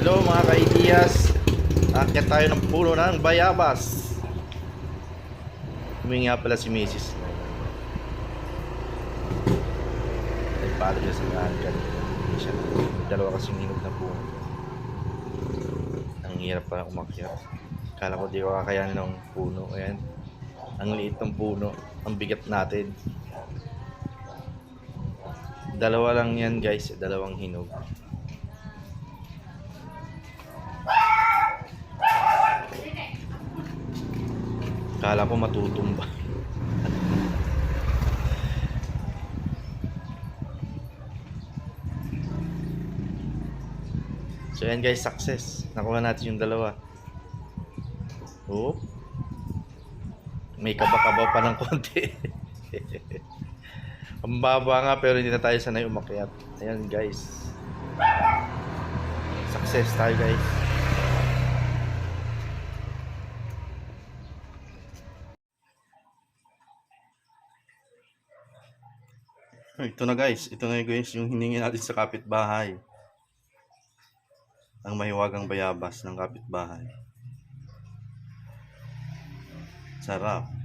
Hello mga ka-ideas. Akit tayo ng puno ng bayabas. Humingi nga pala si Mrs. Nagpalo niya sa agad. Dalawa kasing hinog na puno. Ang hirap pa umakyat. Kala ko di ko kakayanin ng puno. Ayan. Ang liit ng puno. Ang bigat natin. Dalawa lang yan guys. Dalawang hinog. Kala ko matutumba. So yan guys, success. Nakuha natin yung dalawa. Oh. May kaba-kaba pa ng konti. Ang baba nga pero hindi na tayo sanay umakyat. Ayan guys. Success tayo guys. Ito na guys. Ito na guys yung hiningi natin sa kapitbahay. Ang mahiwagang bayabas ng kapitbahay. Sarap.